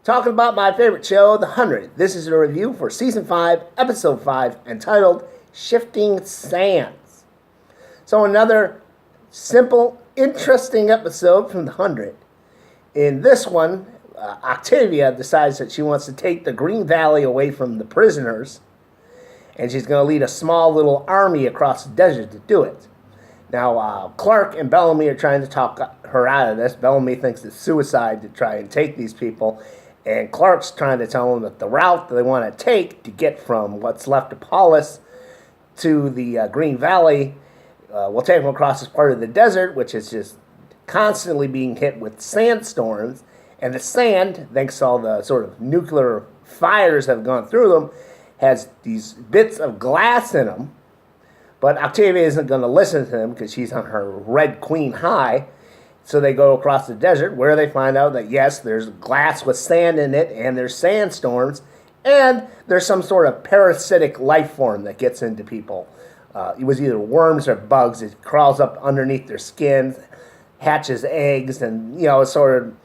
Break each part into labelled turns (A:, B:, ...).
A: talking about my favorite show, The 100. This is a review for Season 5, Episode 5, entitled Shifting Sands. So another simple, interesting episode from The 100. In this one, Octavia decides that she wants to take the Green Valley away from the prisoners, and she's going to lead a small little army across the desert to do it. Now, Clark and Bellamy are trying to talk her out of this. Bellamy thinks it's suicide to try and take these people, and Clark's trying to tell them that the route that they want to take to get from what's left of Paulus to the Green Valley will take them across this part of the desert, which is just constantly being hit with sandstorms. And the sand, thanks to all the sort of nuclear fires that have gone through them, has these bits of glass in them. But Octavia isn't going to listen to them because she's on her Red Queen high. So they go across the desert where they find out that, yes, there's glass with sand in it, and there's sandstorms, and there's some sort of parasitic life form that gets into people. It was either worms or bugs. It crawls up underneath their skin, hatches eggs, and, it's sort of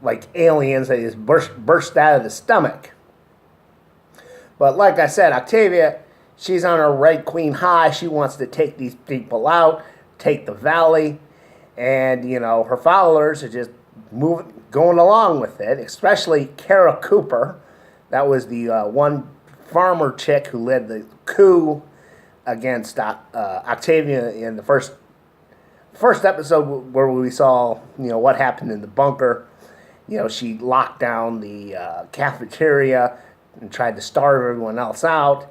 A: like aliens that just burst out of the stomach. But like I said, Octavia, she's on her Red Queen high. She wants to take these people out, take the valley. And, her followers are just going along with it, especially Kara Cooper. That was the one farmer chick who led the coup against Octavia in the first episode where we saw, what happened in the bunker. She locked down the cafeteria and tried to starve everyone else out.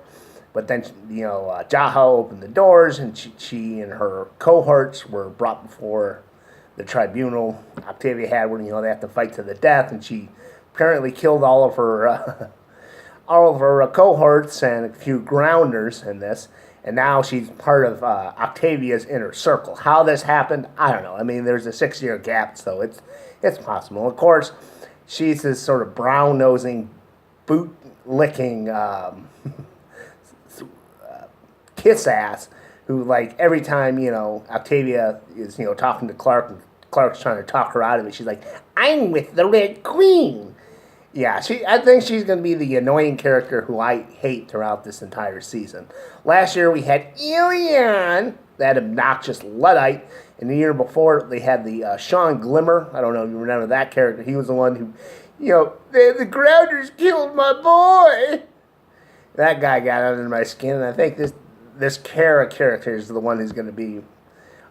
A: But then, Jaho opened the doors, and she and her cohorts were brought before the tribunal Octavia had, where they have to fight to the death, and she apparently killed all of her cohorts and a few grounders in this. And now she's part of Octavia's inner circle. How this happened, I don't know. I mean, there's a 6-year gap, so it's possible. Of course, she's this sort of brown-nosing, boot-licking kiss ass who, like, every time Octavia is talking to Clark, and Clark's trying to talk her out of it, she's like, "I'm with the Red Queen." Yeah, I think she's going to be the annoying character who I hate throughout this entire season. Last year we had Ilion, that obnoxious Luddite, and the year before they had the Sean Glimmer. I don't know if you remember that character. He was the one who, the grounders killed my boy. That guy got under my skin, and I think this Kara character is the one who's going to be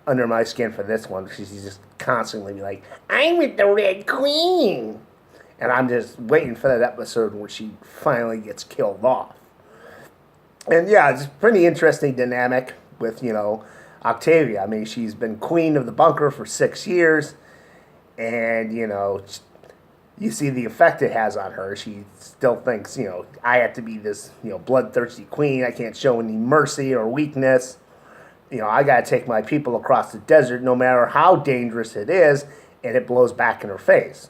A: under my skin for this one, because he's just constantly like, "I'm with the Red Queen." And I'm just waiting for that episode where she finally gets killed off. And yeah, it's a pretty interesting dynamic with, Octavia. I mean, she's been queen of the bunker for 6 years, and, you see the effect it has on her. She still thinks, I have to be this, bloodthirsty queen. I can't show any mercy or weakness. I got to take my people across the desert no matter how dangerous it is, and it blows back in her face.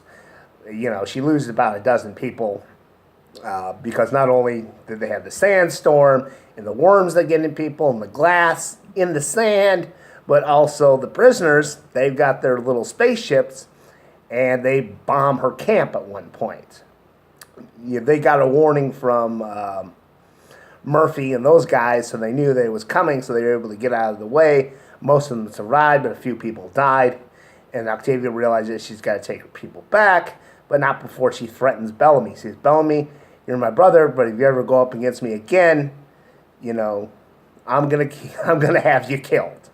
A: She loses about a dozen people because not only did they have the sandstorm and the worms that get in people and the glass in the sand, but also the prisoners, they've got their little spaceships, and they bomb her camp at one point. They got a warning from Murphy and those guys, so they knew that it was coming, so they were able to get out of the way. Most of them survived, but a few people died. And Octavia realizes she's got to take her people back, but not before she threatens Bellamy. She says, "Bellamy, you're my brother, but if you ever go up against me again, I'm gonna have you killed."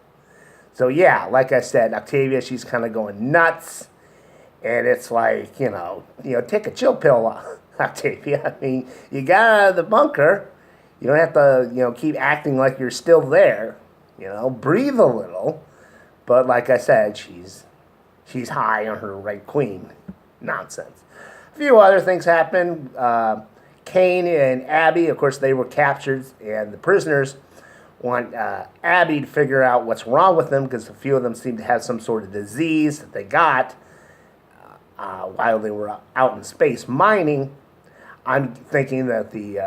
A: So yeah, like I said, Octavia, she's kind of going nuts. And it's like, take a chill pill, Octavia. I mean, you got out of the bunker. You don't have to, keep acting like you're still there. Breathe a little. But like I said, she's high on her Red Queen nonsense. A few other things happen. Kane and Abby, of course, they were captured, and the prisoners want Abby to figure out what's wrong with them, because a few of them seem to have some sort of disease that they got while they were out in space mining. I'm thinking that the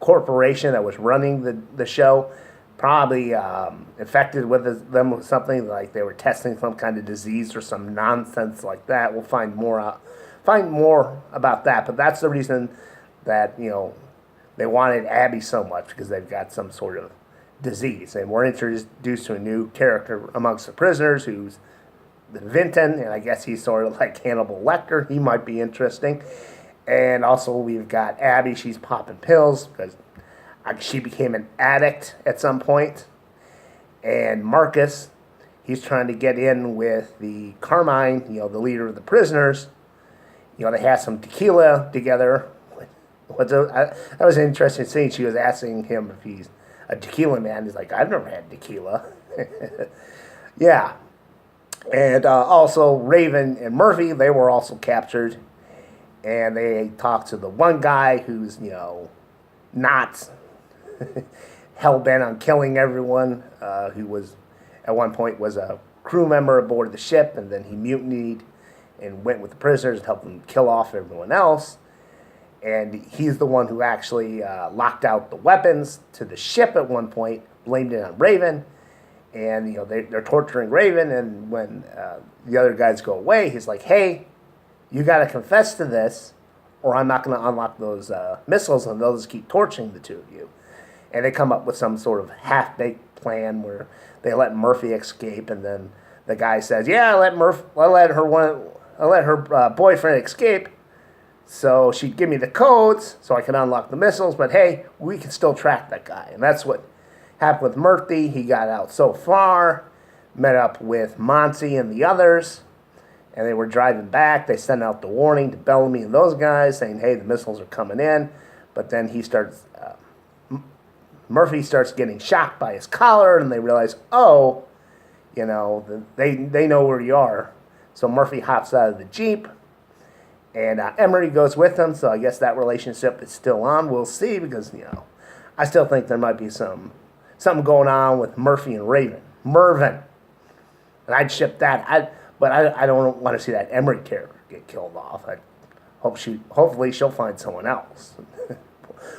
A: corporation that was running the show probably infected with them with something, like they were testing some kind of disease or some nonsense like that. We'll find find more about that. But that's the reason that they wanted Abby so much, because they've got some sort of disease, and we're introduced to a new character amongst the prisoners who's Vinton, and I guess he's sort of like Hannibal Lecter. He might be interesting. And also we've got Abby. She's popping pills because she became an addict at some point. And Marcus, he's trying to get in with the Carmine, the leader of the prisoners. They had some tequila together. That was an interesting scene. She was asking him if he's a tequila man. He's like, I've never had tequila. Yeah. And also Raven and Murphy, they were also captured. And they talked to the one guy who's, not hell-bent on killing everyone, who was, at one point, was a crew member aboard the ship, and then he mutinied and went with the prisoners and helped them kill off everyone else. And he's the one who actually locked out the weapons to the ship at one point, blamed it on Raven. And, they're torturing Raven, and when the other guys go away, he's like, hey, you got to confess to this, or I'm not going to unlock those missiles, and they'll just keep torturing the two of you. And they come up with some sort of half-baked plan where they let Murphy escape, and then the guy says, yeah, I let her boyfriend escape, so she'd give me the codes so I can unlock the missiles, but hey, we can still track that guy. And that's what happened with Murphy. He got out so far, met up with Monty and the others, and they were driving back. They sent out the warning to Bellamy and those guys saying, hey, the missiles are coming in. But then Murphy starts getting shocked by his collar, and they realize, oh, they know where you are. So Murphy hops out of the Jeep, and Emery goes with him, so I guess that relationship is still on. We'll see, because, I still think there might be something going on with Murphy and Mervyn. And I'd ship that. But I don't want to see that Emery character get killed off. Hopefully she'll find someone else.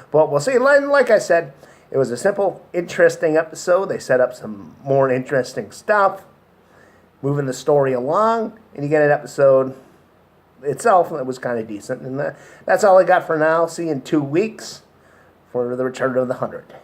A: But we'll see. Like I said, it was a simple, interesting episode. They set up some more interesting stuff, moving the story along, and you get an episode itself that was kind of decent. And that's all I got for now. See you in 2 weeks for the return of the 100.